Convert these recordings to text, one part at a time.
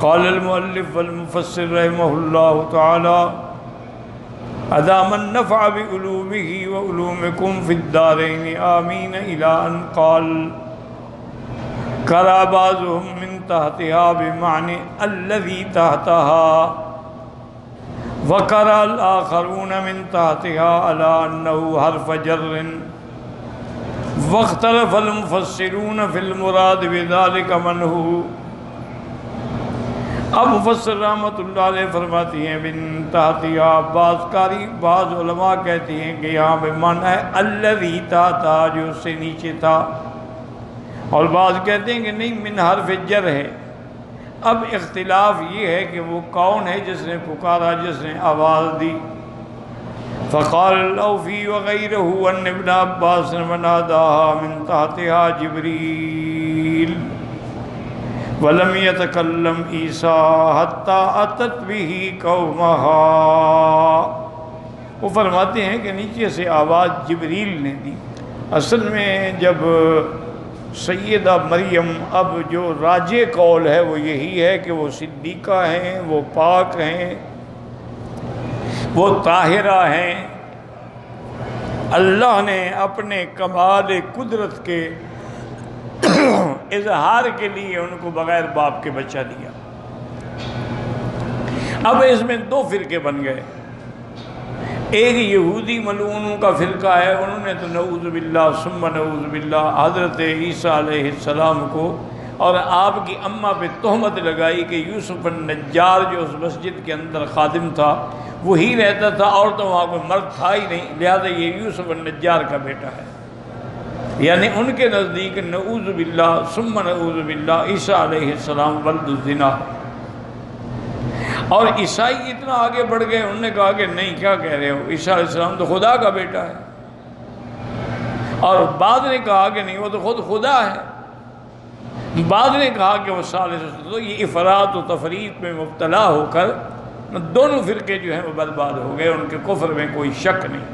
قال المؤلف والمفسر رحمه الله تعالى أدام النفع بعلومه وعلومكم في الدارين آمين إلى أن قال قرأ بعضهم من تحتها بمعنى الذي تحتها وقرأ الآخرون من تحتها على أنه حرف جر واختلف المفسرون في المراد بذلك من هو. اب مفسر رحمۃ اللہ علیہ فرماتی ہیں بن تحتیا، بعض علماء کہتے ہیں کہ یہاں پہ معنی ہے الذی تحتہا، جو اس سے نیچے تھا، اور بعض کہتے ہیں کہ نہیں من حرف جر ہے. اب اختلاف یہ ہے کہ وہ کون ہے جس نے پکارا، جس نے آواز دی. فقال الاوفی وغیرہ ان ابن عباس وناداها من تحتها جبریل ولم يتكلم عیسیٰ حتی اتت به قومها. وہ فرماتے ہیں کہ نیچے سے آواز جبریل نے دی. اصل میں جب سیدہ مریم، اب جو راجع قول ہے وہ یہی ہے کہ وہ صدیقہ ہیں، وہ پاک ہیں، وہ طاہرہ ہیں. اللہ نے اپنے کمال قدرت کے اظہار کے لیے ان کو بغیر باپ کے بچہ دیا. اب اس میں دو فرقے بن گئے. ایک یہودی ملعونوں کا فرقہ ہے، انہوں نے تو نعوذ باللہ ثم نعوذ باللہ حضرت عیسیٰ علیہ السلام کو اور آپ کی اماں پہ تہمت لگائی کہ یوسف النجار جو اس مسجد کے اندر خادم تھا وہی رہتا تھا، اور تو وہاں کوئی مرد تھا ہی نہیں، لہذا یہ یوسف النجار کا بیٹا ہے. یعنی ان کے نزدیک نعوذ باللہ ثم نعوذ باللہ عیسیٰ علیہ السلام ولد الزنا. اور عیسائی اتنا آگے بڑھ گئے، انہوں نے کہا کہ نہیں، کیا کہہ رہے ہو، عیسیٰ علیہ السلام تو خدا کا بیٹا ہے. اور بعض نے کہا کہ نہیں، وہ تو خود خدا ہے. بعض نے کہا کہ وہ ثالث. تو یہ افراط و تفریط میں مبتلا ہو کر دونوں فرقے جو ہیں وہ برباد ہو گئے، ان کے کفر میں کوئی شک نہیں.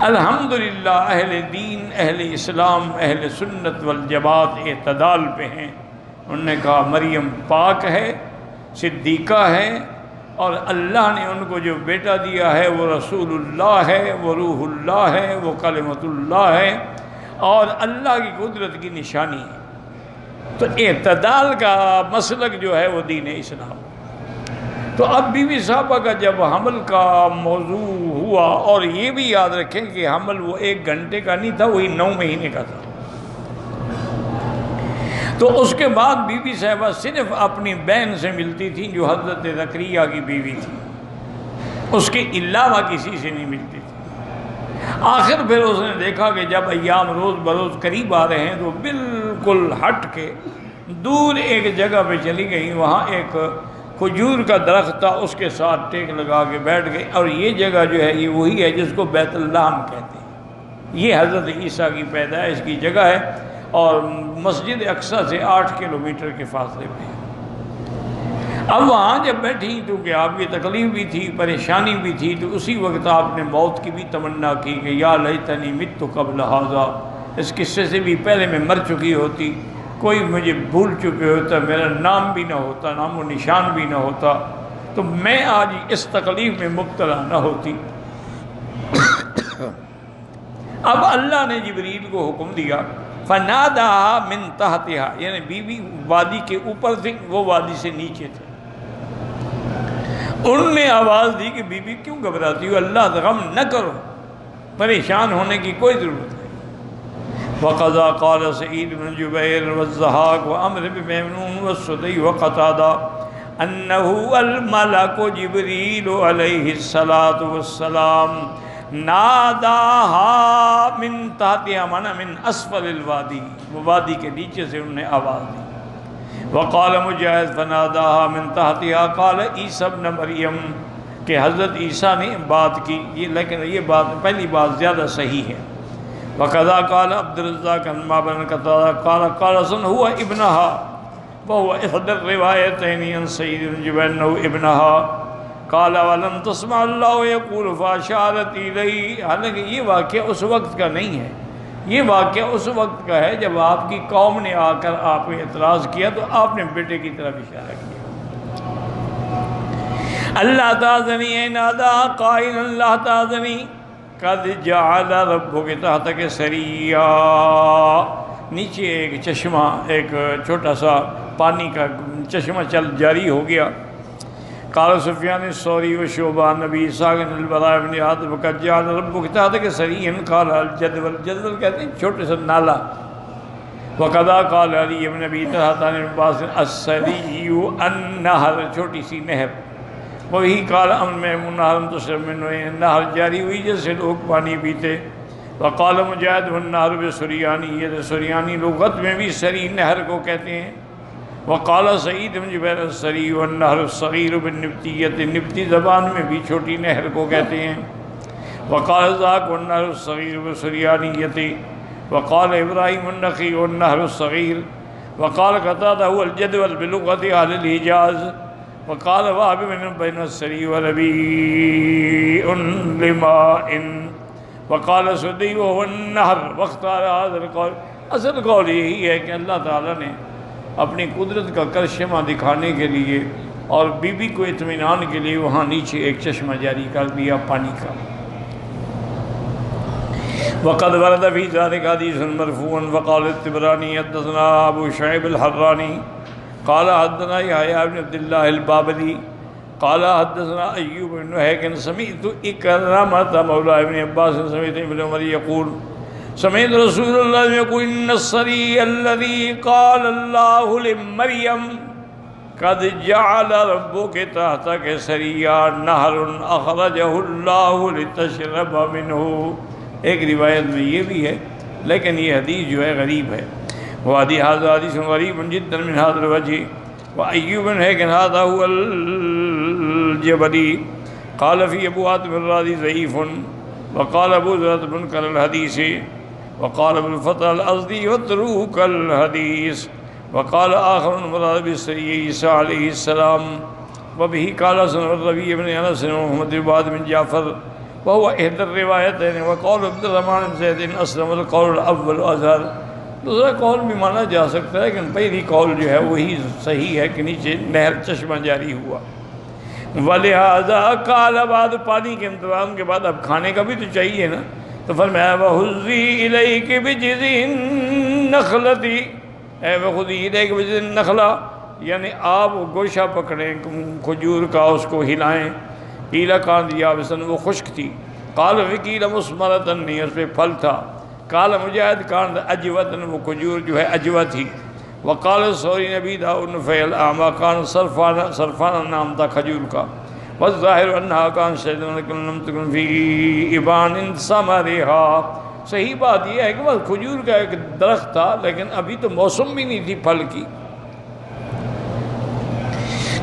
الحمدللہ اہل دین، اہل اسلام، اہل سنت والجماعت اعتدال پہ ہیں. انہوں نے کہا مریم پاک ہے، صدیقہ ہے، اور اللہ نے ان کو جو بیٹا دیا ہے وہ رسول اللہ ہے، وہ روح اللہ ہے، وہ کلمۃ اللہ ہے، اور اللہ کی قدرت کی نشانی ہے. تو اعتدال کا مسلک جو ہے وہ دین اسلام. تو اب بی بی صاحبہ کا جب حمل کا موضوع ہوا، اور یہ بھی یاد رکھیں کہ حمل وہ 1 گھنٹے کا نہیں تھا، وہی 9 مہینے کا تھا. تو اس کے بعد بی بی صاحبہ صرف اپنی بہن سے ملتی تھی جو حضرت زکریا کی بیوی تھی، اس کے علاوہ کسی سے نہیں ملتی تھی. آخر پھر اس نے دیکھا کہ جب ایام روز بروز قریب آ رہے ہیں تو بالکل ہٹ کے دور ایک جگہ پہ چلی گئی. وہاں ایک کھجور کا درخت تھا، اس کے ساتھ ٹیک لگا کے بیٹھ گئی. اور یہ جگہ جو ہے یہ وہی ہے جس کو بیت اللہ کہتے ہیں. یہ حضرت عیسیٰ کی پیدائش کی جگہ ہے، اور مسجد اقصیٰ سے 8 کلومیٹر کے فاصلے پہ. اب وہاں جب بیٹھی تو کہ آپ کی تکلیف بھی تھی، پریشانی بھی تھی، تو اسی وقت آپ نے موت کی بھی تمنا کی کہ یا لیتنی مت قبل ھذا، اس قصے سے بھی پہلے میں مر چکی ہوتی، کوئی مجھے بھول چکے ہوتا، میرا نام بھی نہ ہوتا، نام و نشان بھی نہ ہوتا، تو میں آج اس تکلیف میں مبتلا نہ ہوتی. اب اللہ نے جبریل کو حکم دیا فناداها من تحتها، یعنی بیوی وادی کے اوپر تھی، وہ وادی سے نیچے تھے. انہوں نے آواز دی کہ بی بی کیوں گھبراتی ہو، اللہ غم نہ کرو، پریشان ہونے کی کوئی ضرورت نہیں. وقضا قال سعید بن جبیر والضحاک وعمر بن میمون والسدی وقتادہ انه الملک جبریل علیہ الصلاۃ والسلام ناداها من تحتها، مانا من اسفل الوادی، وہ وادی کے نیچے سے انہوں نے آواز دی. وقال مجاہد فناداها من تحتها قال عیسی ابن مریم، کہ حضرت عیسیٰ نے بات کی یہ، لیکن یہ بات پہلی بات زیادہ صحیح ہے. وقضا قال عبد الرزاق عن بن قتادہ قال قال حسن هو ابنها وهو احدى الروایتین عن سعید بن جبیر انه ابنها قال ولم تسمع اللہ یقول فاشارت الیہ. حالانکہ یہ واقعہ اس وقت کا نہیں ہے، یہ واقعہ اس وقت کا ہے جب آپ کی قوم نے آ کر آپ کو اعتراض کیا تو آپ نے بیٹے کی طرف اشارہ کیا. اللہ تعاذنی اے نادا قائل اللہ تعاذنی قد جعل ربک تحتک سریا. نیچے ایک چشمہ، ایک چھوٹا سا پانی کا چشمہ جاری ہو گیا. قال سفیان الثوری و شعبہ نبی اسحاق البراء بن عازب قد جعل ربک تحتک سریا قال الجدول، جدول کہتے ہیں چھوٹے سا نالا. وقضا قال علی بن ابی طلحہ عن عباس السری النہر، چھوٹی سی نہر. وہی قال امن میمون نہر تشرب منہ، نہر جاری ہوئی جس سے لوگ پانی پیتے. وقال مجاہد والنہر بسریانی، یہ سریانی لغت میں بھی سری نہر کو کہتے ہیں. وقال سعید بن جبیر السری والنہر الصغیر بالنبتیت، نبتی زبان میں بھی چھوٹی نہر کو کہتے ہیں. وقال ذاک والنہر الصغیر بسریانیت. وقال ابراہیم النخعی والنہر الصغیر. وقال قتادہ هو الجدول بلغت اہل الحجاز. وقال وهب بین السری وربیع لماء. وقال سدی وهو النہر. واختار هذا القول، اصل قول یہی ہے کہ اللہ تعالیٰ نے اپنی قدرت کا کرشمہ دکھانے کے لیے اور بی بی کو اطمینان کے لیے وہاں نیچے ایک چشمہ جاری کر دیا پانی کا. وقد ورد فی ذلک حدیث مرفوع. وقال الطبرانی حدثنا ابو شعیب الحرانی قال حدثنا یحییٰ بن عبد اللہ البابلی قال حدثنا ایوب بن نہیک سمعت اکرمۃ مولا ابن عباس سمعت ابن عمر یقول سمعت رسول اللہ یقول ان الصری الذی قال اللہ لمریم قد جعل ربک تحتک سریا نہر اخرجہ اللہ لتشرب منہ. ایک روایت میں یہ بھی ہے لیکن یہ حدیث جو ہے غریب ہے. هذا حدیث غریب جدا من هذا الوجه. وأيوب هيكن هذا هو الجبلي قال في أبو حاتم الرازي ضعيف. وقال أبو زرعة منكر الحديث. وقال ابن الفتح الأزدي يتروك الحديث. وقال آخر مراد بالسري عيسى عليه السلام. وبه قال حسن الربيع بن أنس ومحمد بن بن جعفر وهو إحدى الروايتين. وقال عبد الرحمن بن زيد أسلم القول الأول أظهر. دوسرا قول بھی مانا جا سکتا ہے لیکن پہلی قول جو ہے وہی صحیح ہے کہ نیچے نہر چشمہ جاری ہوا. وَلِهَذَا قَالَ بعد پانی کے انتظام کے بعد اب کھانے کا بھی تو چاہیے نا، تو فرمایا وَحُزِّي إِلَيْكِ بِجِذِعِ النَّخْلَةِ، اے وَخُذِي إِلَيْكِ بِجِذِعِ النَّخْلَةِ، یعنی آپ گوشہ پکڑیں کھجور کا، اس کو ہلائیں. قیل کانت یابسن، وہ خشک تھی. قال وقیل مثمرۃ، نہیں اس پہ پھل تھا. قال مجاہد کانت اجوتن، وہ کھجور جو ہے اجوا تھی. وقال سوری نبی داؤد فعل اعما کان صرفانہ نام تھا کھجور کا. والظاہر انہا کان شجرۃ لم تکن فی ابان ثمرها، صحیح بات یہ ہے کہ بس کھجور کا ایک درخت تھا لیکن ابھی تو موسم بھی نہیں تھی پھل کی.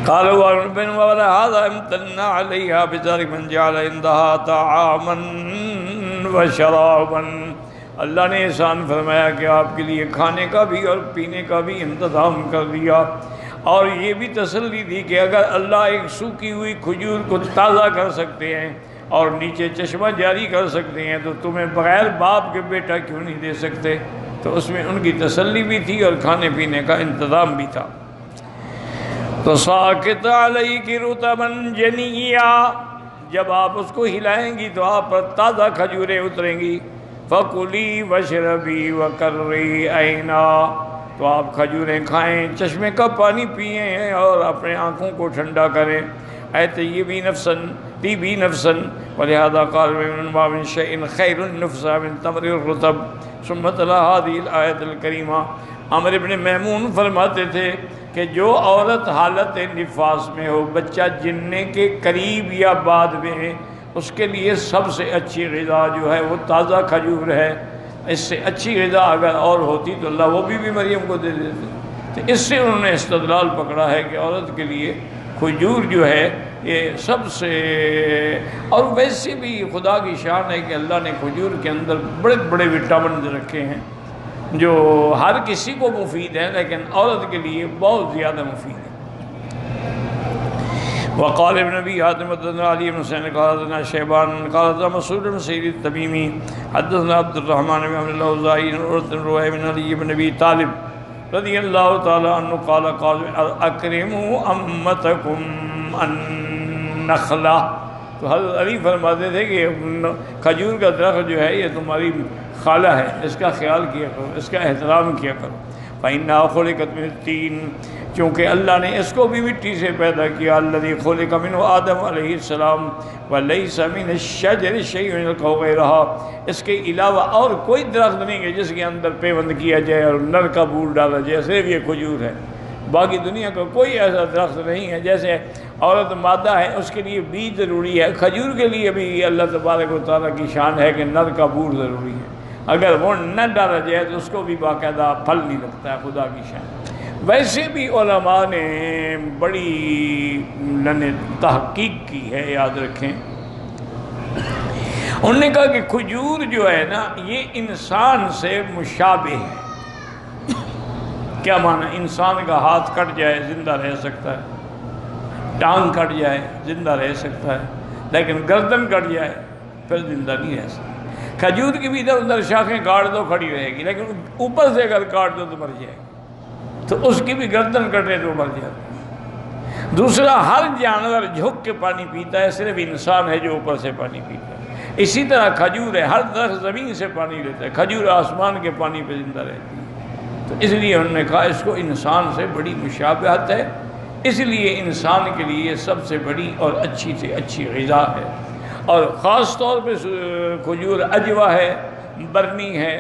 قال وابن هذا امتنع علیہا بذلک من جعل عندها طعاما وشرابا. اللہ نے احسان فرمایا کہ آپ کے لیے کھانے کا بھی اور پینے کا بھی انتظام کر دیا، اور یہ بھی تسلی دی کہ اگر اللہ ایک سوکھی ہوئی کھجور کو تازہ کر سکتے ہیں اور نیچے چشمہ جاری کر سکتے ہیں تو تمہیں بغیر باپ کے بیٹا کیوں نہیں دے سکتے. تو اس میں ان کی تسلی بھی تھی اور کھانے پینے کا انتظام بھی تھا. تو ساکت علیک رطبا جنیا، جب آپ اس کو ہلائیں گی تو آپ پر تازہ کھجوریں اتریں گی. فَقُلِي وَشْرَبِي وَقَرِّي عَيْنَا، تو آپ کھجوریں کھائیں، چشمے کا پانی پئیں اور اپنے آنکھوں کو ٹھنڈا کریں. اے طیبی نفسن طیبی نفسن. ولہذا قال ما من شيء خير النفس من تمر الرطب. ثم تلا هذه الآیت الکریمہ. عمرو بن میمون فرماتے تھے کہ جو عورت حالت نفاس میں ہو، بچہ جننے کے قریب یا بعد میں، اس کے لیے سب سے اچھی غذا جو ہے وہ تازہ کھجور ہے. اس سے اچھی غذا اگر اور ہوتی تو اللہ وہ بھی مریم کو دے دیتے. تو اس سے انہوں نے استدلال پکڑا ہے کہ عورت کے لیے کھجور جو ہے یہ سب سے، اور ویسے بھی خدا کی شان ہے کہ اللہ نے کھجور کے اندر بڑے بڑے وٹامنز رکھے ہیں جو ہر کسی کو مفید ہیں لیکن عورت کے لیے بہت زیادہ مفید ہے. وقال ابن ابي حاتم حدثنا علي بن حسين قال حدثنا شيبان قال حدثنا مسعود بن سعيد التميمي حدثنا عبد الرحمن بن عبد الاوزاعي عن رواه بن علي بن ابي طالب رضی اللہ تعالی عنہ قال قال اکرموا امتکم النخلہ. تو حضرت علی فرماتے تھے کہ کھجور کا درخت جو ہے یہ تمہاری خالہ ہے، اس کا خیال کیا کرو، اس کا احترام کیا کرو. فإنها خلقت من الطین، چونکہ اللہ نے اس کو بھی مٹی سے پیدا کیا. الذی خلق منہ آدم علیہ السلام ولیس من الشجر شیء یلقح غیرها، اس کے علاوہ اور کوئی درخت نہیں ہے جس کے اندر پیوند کیا جائے اور نر کا بول ڈالا جائے، صرف یہ کھجور ہے. باقی دنیا کا کوئی ایسا درخت نہیں ہے. جیسے عورت مادہ ہے اس کے لیے بیج ضروری ہے، کھجور کے لیے بھی اللہ تبارک و تعالیٰ کی شان ہے کہ نر کا بول ضروری ہے. اگر وہ نہ ڈالا جائے تو اس کو بھی باقاعدہ پھل نہیں لگتا ہے، خدا کی شان. ویسے بھی علماء نے بڑی تحقیق کی ہے، یاد رکھیں. انہوں نے کہا کہ کھجور جو ہے نا یہ انسان سے مشابہ ہے. کیا معنی؟ انسان کا ہاتھ کٹ جائے زندہ رہ سکتا ہے، ٹانگ کٹ جائے زندہ رہ سکتا ہے، لیکن گردن کٹ جائے پھر زندہ نہیں رہ سکتا. کھجور کی بھی ادھر ادھر شاخیں کاٹ دو کھڑی رہے گی، لیکن اوپر سے اگر کاٹ دو تو مر جائے گی. تو اس کی بھی گردن کٹے تو مر جائے گی. دوسرا، ہر جانور جھک کے پانی پیتا ہے، صرف انسان ہے جو اوپر سے پانی پیتا ہے. اسی طرح کھجور ہے، ہر درخت زمین سے پانی لیتا ہے، کھجور آسمان کے پانی پہ زندہ رہتی ہے. تو اس لیے انہوں نے کہا اس کو انسان سے بڑی مشابہت ہے، اس لیے انسان کے لیے سب سے بڑی اور اچھی سے اچھی غذا ہے. اور خاص طور پہ کھجور اجوا ہے، برنی ہے،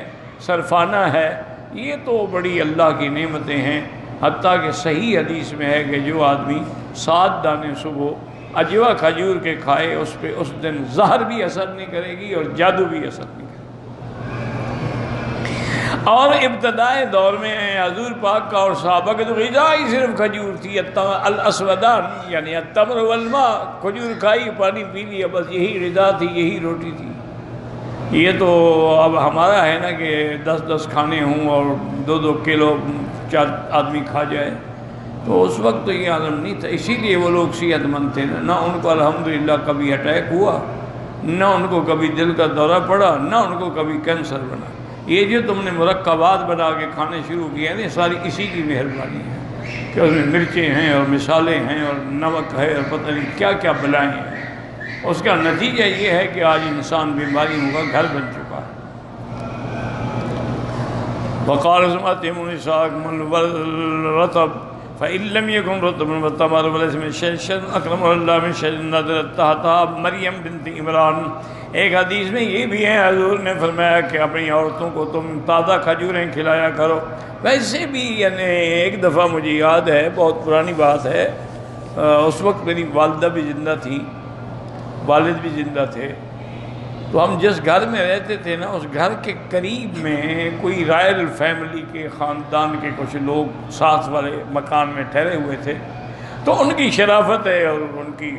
سرفانہ ہے، یہ تو بڑی اللہ کی نعمتیں ہیں. حتیٰ کہ صحیح حدیث میں ہے کہ جو آدمی 7 دانے صبح اجوا کھجور کے کھائے اس پہ اس دن زہر بھی اثر نہیں کرے گی اور جادو بھی اثر نہیں کرے گی. اور ابتدائے دور میں حضور پاک کا اور صحابہ کے تو غذا ہی صرف کھجور تھی. الاسودان یعنی التمر والماء، کھجور کھائی پانی پی لیا، بس یہی غذا تھی، یہی روٹی تھی. یہ تو اب ہمارا ہے نا کہ 10 کھانے ہوں اور 2 کلو 4 آدمی کھا جائے. تو اس وقت تو یہ عالم نہیں تھا، اسی لیے وہ لوگ صحت مند تھے. نہ ان کو الحمدللہ کبھی اٹیک ہوا، نہ ان کو کبھی دل کا دورہ پڑا، نہ ان کو کبھی کینسر بنا. یہ جو تم نے مرکبات بنا کے کھانے شروع کیے ہیں ساری اسی کی مہربانی ہے کہ اس میں مرچیں ہیں اور مسالے ہیں اور نمک ہے اور پتہ نہیں کیا کیا بلائیں ہیں. اس کا نتیجہ یہ ہے کہ آج انسان بیماریوں کا گھر بن چکا ہے. وقال اسمتهم النساء والرطب فإن لم يكن رطب والتمر وليس من شيء أكرم الله من شيء نزلت تحتها مریم بنت عمران. ایک حدیث میں یہ بھی ہے حضور نے فرمایا کہ اپنی عورتوں کو تم تازہ کھجوریں کھلایا کرو. ویسے بھی یعنی ایک دفعہ مجھے یاد ہے، بہت پرانی بات ہے، اس وقت میری والدہ بھی زندہ تھی، والد بھی زندہ تھے. تو ہم جس گھر میں رہتے تھے نا اس گھر کے قریب میں کوئی رائل فیملی کے خاندان کے کچھ لوگ ساتھ والے مکان میں ٹھہرے ہوئے تھے. تو ان کی شرافت ہے اور ان کی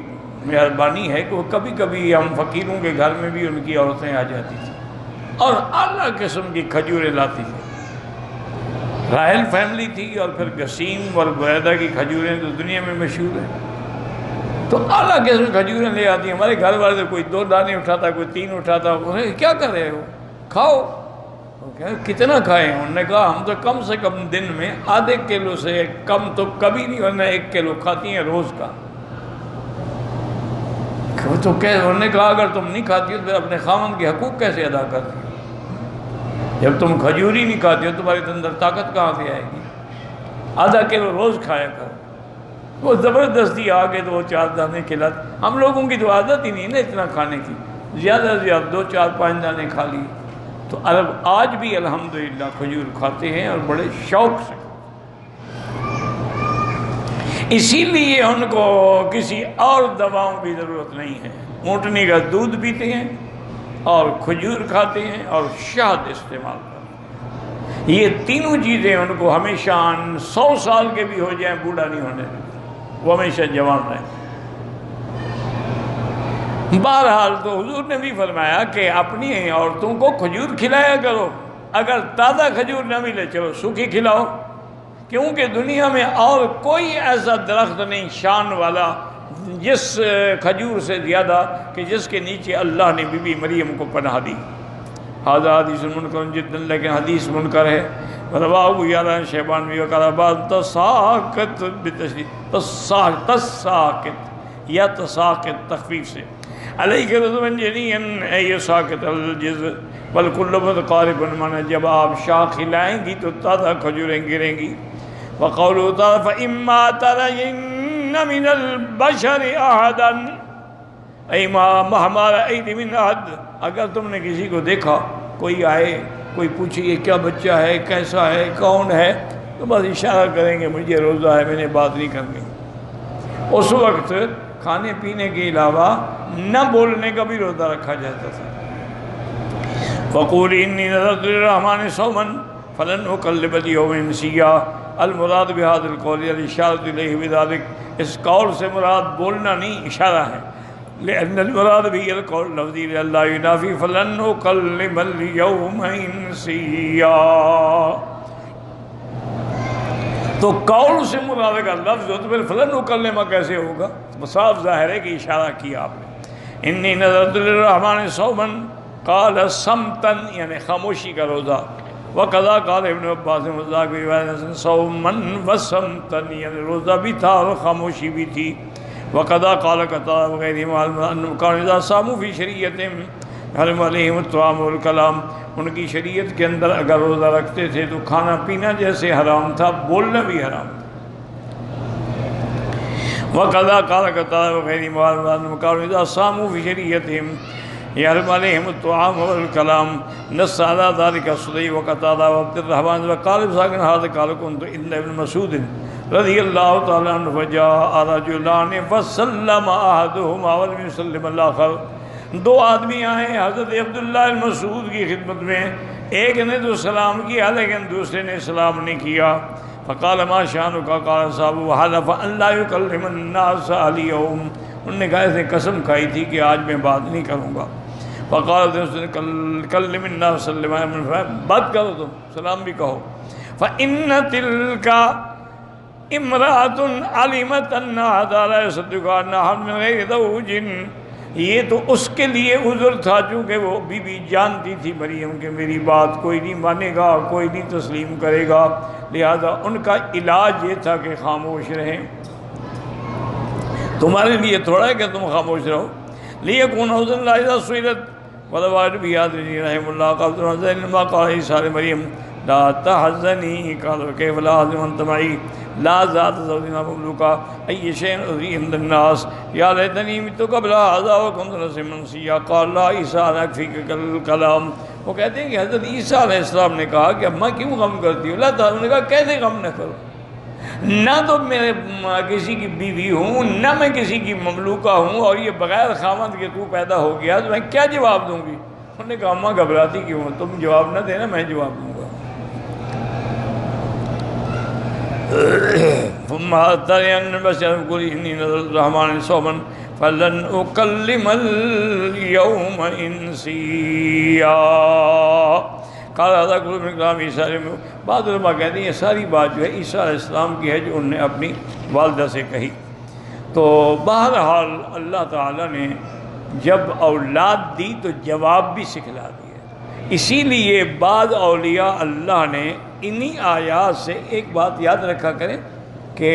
مہربانی ہے کہ وہ کبھی کبھی ہم فقیروں کے گھر میں بھی ان کی عورتیں آ جاتی تھیں اور اعلیٰ قسم کی کھجوریں لاتی تھیں. رائل فیملی تھی اور پھر گسیم اور بریدہ کی کھجوریں تو دنیا میں مشہور ہیں. تو اعلیٰ قسم کھجوریں لے آتی ہیں. ہمارے گھر والے کوئی 2 دانے اٹھاتا، کوئی 3 اٹھاتا. انہیں کیا کر رہے ہو؟ کھاؤ. کتنا کھائیں؟ انہوں نے کہا ہم تو کم سے کم دن میں آدھے کلو سے کم تو کبھی نہیں، ورنہ 1 کلو کھاتی ہیں روز کا. تو انہوں نے کہا اگر تم نہیں کھاتی ہو تو پھر اپنے خاوند کے حقوق کیسے ادا کرتی ہو؟ جب تم کھجور ہی نہیں کھاتی ہو تمہارے اندر طاقت کہاں سے آئے گی؟ آدھا کلو روز کھایا کر. وہ زبردستی آ کے تو وہ 4 دانے کھلاتے. ہم لوگوں کی تو عادت ہی نہیں نا اتنا کھانے کی، زیادہ سے زیادہ 2 4 5 دانے کھا لیے. تو عرب آج بھی الحمدللہ کھجور کھاتے ہیں اور بڑے شوق سے. اسی لیے ان کو کسی اور دواؤں کی ضرورت نہیں ہے. اونٹنی کا دودھ پیتے ہیں اور کھجور کھاتے ہیں اور شہد استعمال کرتے ہیں. یہ تینوں چیزیں ان کو ہمیشہ 100 سال کے بھی ہو جائیں بوڑھا نہیں ہونے دیتے، وہ ہمیشہ جوان رہیں. بہرحال تو حضور نے بھی فرمایا کہ اپنی عورتوں کو کھجور کھلایا کرو. اگر تازہ کھجور نہ ملے چلو سوکھی کھلاؤ، کیونکہ دنیا میں اور کوئی ایسا درخت نہیں شان والا جس کھجور سے زیادہ کہ جس کے نیچے اللہ نے بی بی مریم کو پناہ دی۔ ھذا حدیث منکر جدا، لیکن حدیث منکر ہے۔ رواہ یارہ شیبانوی وقال بعض تساقط بتشدید، تساقط یا تساقط تخفیف سے، علیک رضوا جنیا ای ساقط الجزء بل کل متقارب، مانا جب آپ شاخ ہلائیں گی تو تازہ کھجوریں گریں گی۔ وقولہ تعالی فإما ترین من البشر احدا ای مہما رأیت من احد، اگر تم نے کسی کو دیکھا، کوئی آئے کوئی پوچھے یہ کیا بچہ ہے، کیسا ہے، کون ہے، تو بس اشارہ کریں گے مجھے روزہ ہے، میں نے بات نہیں کرنی۔ اس وقت کھانے پینے کے علاوہ نہ بولنے کا بھی روزہ رکھا جاتا تھا۔ فَقُولِ إِنِّي نَذَرْتُ لِلرَّحْمَنِ صَوْمًا فَلَنْ أُكَلِّمَ الْيَوْمَ إِنْسِيًّا۔ المراد بهذا القول الاشارۃ الیہ بذلک، اس قول سے مراد بولنا نہیں، اشارہ ہے۔ لأن المراد به القول لفظی لا ينافی فلن نکلم اليوم انسیا، تو قول سے مراد کا لفظ ہو تو پھر فلن نکلم کیسے ہوگا؟ صاف ظاہر ہے کہ اشارہ کیا آپ نے۔ انی نذرت للرحمن صوما قال صمتا، یعنی خاموشی کا روزہ۔ وقضا قال ابن عباس مذاق روایت صوما وصمتا، یعنی روزہ بھی تھا اور خاموشی بھی تھی۔ وقضا قال قتادہ وغیرہ انہم کانوا اذا صاموا فی شریعتہم حرم علیہم الطعام والکلام، ان کی شریعت کے اندر اگر روزہ رکھتے تھے تو کھانا پینا جیسے حرام تھا، بولنا بھی حرام تھا۔ وقضا قال قتادہ وغیرہ انہم کانوا اذا صاموا فی شریعتہم یحرم علیہم الطعام والکلام، نص علی ذلک السدی وقتادہ وعبد الرحمن وقال ساکن ھذا قال كنت عند ابن مسعود رضی اللہ تعالی عنہ فجاء رجلان فسلم احدهما ولم يسلم الاخر، دو آدمی آئے حضرت عبداللہ المسعود کی خدمت میں، ایک نے تو سلام کیا لیکن دوسرے نے سلام نہیں کیا۔ فقال ما شانک، قال صاحب حلف ان لا يكلم الناس اليوم، انہوں نے کہا ایسے قسم کھائی تھی کہ آج میں بات نہیں کروں گا۔ فقال کلم الناس سلم، بات کرو تم، سلام بھی کہو۔ فإن تلك امرأة علمت انها لا يصدق انها من غیر زوج، یہ تو اس کے لیے عذر تھا چونکہ وہ بی بی جانتی تھی مریم کہ میری بات کوئی نہیں مانے گا، کوئی نہیں تسلیم کرے گا، لہذا ان کا علاج یہ تھا کہ خاموش رہیں۔ تمہارے لیے تھوڑا ہے کہ تم خاموش رہو۔ لیکن حضر اللہ اذا سئلت ولوائد بیاد رحم اللہ قال ما قال عیسیٰ مریم لا تحزنی قال کیف لا احزن وانت معی لا ذات زوجنا مملوکا ای شیء اذی عند الناس یا لیتنی مت قبل هذا وكنت نسیا منسیا قال لا عیسیٰ یکفیک الکلام۔ وہ کہتے ہیں کہ حضرت عیسیٰ علیہ السلام نے کہا کہ اماں کیوں غم کرتی ہو؟ اللہ تعالیٰ نے کہا کیسے غم نہ کرو، نہ تو میں کسی کی بیوی ہوں نہ میں کسی کی مملوکہ ہوں، اور یہ بغیر خامند کے تو پیدا ہو گیا تو میں کیا جواب دوں گی؟ انہوں نے کہا اماں گھبراتی کیوں ہو، تم جواب نہ دینا میں جواب دوں گا۔ ثم اترین بشر قل انی نذرت الرحمن صوما فلن اکلم اليوم انسیا قال هذا كل من كلام عیسیٰ علیہ۔ بعض علماء کہتے ہیں یہ ساری بات جو ہے عیسیٰ علیہ السلام کی ہے جو انہوں نے اپنی والدہ سے کہی۔ تو بہرحال اللہ تعالیٰ نے جب اولاد دی تو جواب بھی سکھلا دیا، اسی لیے بعض اولیاء اللہ نے انہی آیات سے ایک بات یاد رکھا کریں کہ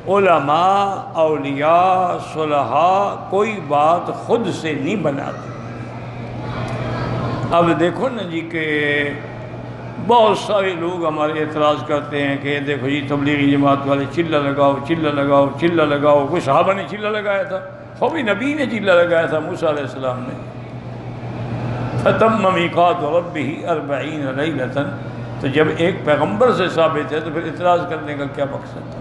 علماء، اولیاء، صلحاء کوئی بات خود سے نہیں بناتے۔ اب دیکھو نا جی کہ بہت سارے لوگ ہمارے اعتراض کرتے ہیں کہ دیکھو جی تبلیغی جماعت والے چلہ لگاؤ چلہ لگاؤ چلہ لگاؤ، کوئی صحابہ نے چلہ لگایا تھا، خوبی نبی نے چلہ لگایا تھا، موسیٰ علیہ السلام نے۔ فَتَمَّ مِيقَاتُ رَبِّهِ 40 لَيْلَةً، تو جب ایک پیغمبر سے ثابت ہے تو پھر اعتراض کرنے کا کیا مقصد ہے؟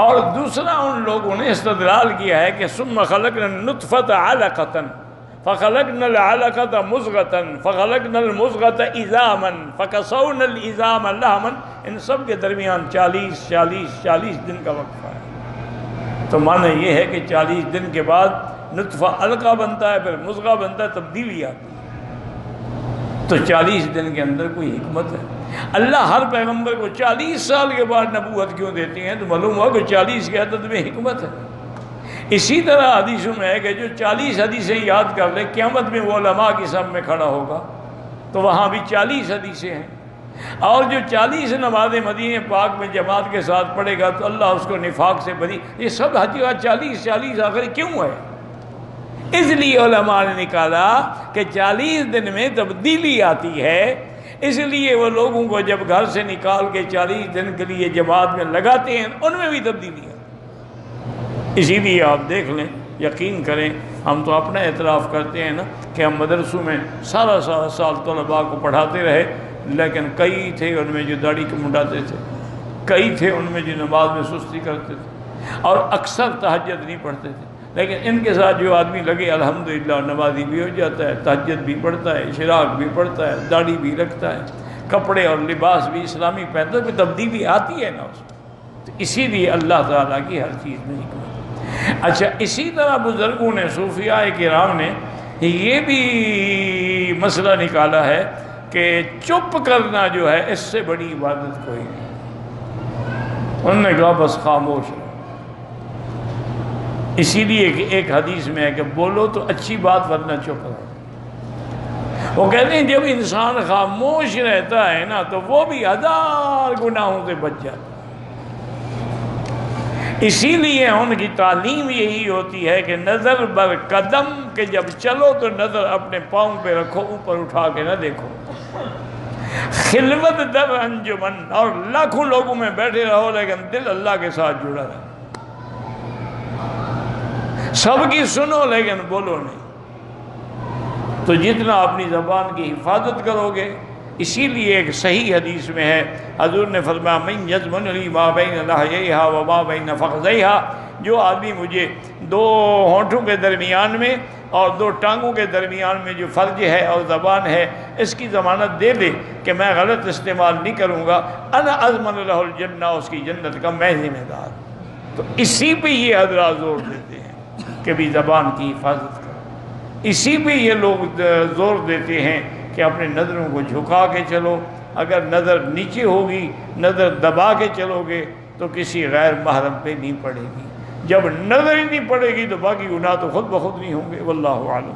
اور دوسرا ان لوگوں نے استدلال کیا ہے کہ ثُمَّ خَلَقْنَا النُّطْفَةَ عَلَقَةً فخلقنا العلقة مضغة فخلقنا المضغة عظاما فكسونا العظام لحما، ان سب کے درمیان 40 دن کا وقفہ ہے۔ تو معنی یہ ہے کہ 40 دن کے بعد نطفہ علقہ بنتا ہے، پھر مضغہ بنتا ہے، تبدیلی آتی ہے۔ تو 40 دن کے اندر کوئی حکمت ہے؟ اللہ ہر پیغمبر کو 40 سال کے بعد نبوت کیوں دیتی ہیں؟ تو معلوم ہوا کہ 40 کے عدد میں حکمت ہے۔ اسی طرح حدیثوں میں ہے کہ جو 40 حدیثیں یاد کر لے قیامت میں وہ علماء کی سب میں کھڑا ہوگا، تو وہاں بھی 40 حدیثیں ہیں، اور جو 40 نماز مدینہ پاک میں جماعت کے ساتھ پڑھے گا تو اللہ اس کو نفاق سے بری۔ یہ سب حدیث 40 آخر کیوں ہے؟ اس لیے علماء نے نکالا کہ 40 دن میں تبدیلی آتی ہے، اس لیے وہ لوگوں کو جب گھر سے نکال کے 40 دن کے لیے جماعت میں لگاتے ہیں ان میں بھی تبدیلی ہے۔ اسی لیے آپ دیکھ لیں، یقین کریں، ہم تو اپنا اعتراف کرتے ہیں نا کہ ہم مدرسوں میں سارا سال طلباء کو پڑھاتے رہے، لیکن کئی تھے ان میں جو داڑھی کو منڈاتے تھے، کئی تھے ان میں جو نماز میں سستی کرتے تھے، اور اکثر تہجد نہیں پڑھتے تھے، لیکن ان کے ساتھ جو آدمی لگے الحمدللہ نمازی بھی ہو جاتا ہے، تہجد بھی پڑھتا ہے، اشراق بھی پڑھتا ہے، داڑھی بھی رکھتا ہے، کپڑے اور لباس بھی اسلامی پہنتا ہے، کوئی تبدیلی آتی ہے نا اس میں۔ تو اسی لیے اللہ تعالیٰ کی ہر چیز میں حکمت۔ اچھا، اسی طرح بزرگوں نے، صوفیاء کرام نے یہ بھی مسئلہ نکالا ہے کہ چپ کرنا جو ہے اس سے بڑی عبادت کوئی نہیں۔ انہوں نے کہا بس خاموش رہو۔ اسی لیے کہ ایک حدیث میں ہے کہ بولو تو اچھی بات ورنہ چپ رہو۔ وہ کہتے ہیں جب انسان خاموش رہتا ہے نا تو وہ بھی 1000 گناہوں سے بچ جاتا ہے۔ اسی لیے ان کی تعلیم یہی ہوتی ہے کہ نظر بر قدم، کہ جب چلو تو نظر اپنے پاؤں پہ رکھو، اوپر اٹھا کے نہ دیکھو۔ خلوت در انجمن، اور لاکھوں لوگوں میں بیٹھے رہو لیکن دل اللہ کے ساتھ جڑا رہے، سب کی سنو لیکن بولو نہیں۔ تو جتنا اپنی زبان کی حفاظت کرو گے، اسی لیے ایک صحیح حدیث میں ہے، حضور نے فرمایا من یضمن لی ما بین لحییہا و ما بین فخذیہا، جو آدمی مجھے 2 ہونٹوں کے درمیان میں اور 2 ٹانگوں کے درمیان میں جو فرج ہے اور زبان ہے اس کی ضمانت دے دے کہ میں غلط استعمال نہیں کروں گا، انا اضمن لہ الجنہ، اس کی جنت کا میں ذمہ دار۔ تو اسی پہ یہ حضرات زور دیتے ہیں کہ بھی زبان کی حفاظت کرو۔ اسی پہ یہ لوگ زور دیتے ہیں کہ اپنے نظروں کو جھکا کے چلو، اگر نظر نیچے ہوگی، نظر دبا کے چلو گے تو کسی غیر محرم پہ نہیں پڑے گی، جب نظر ہی نہیں پڑے گی تو باقی گناہ تو خود بخود نہیں ہوں گے۔ واللہ اعلم۔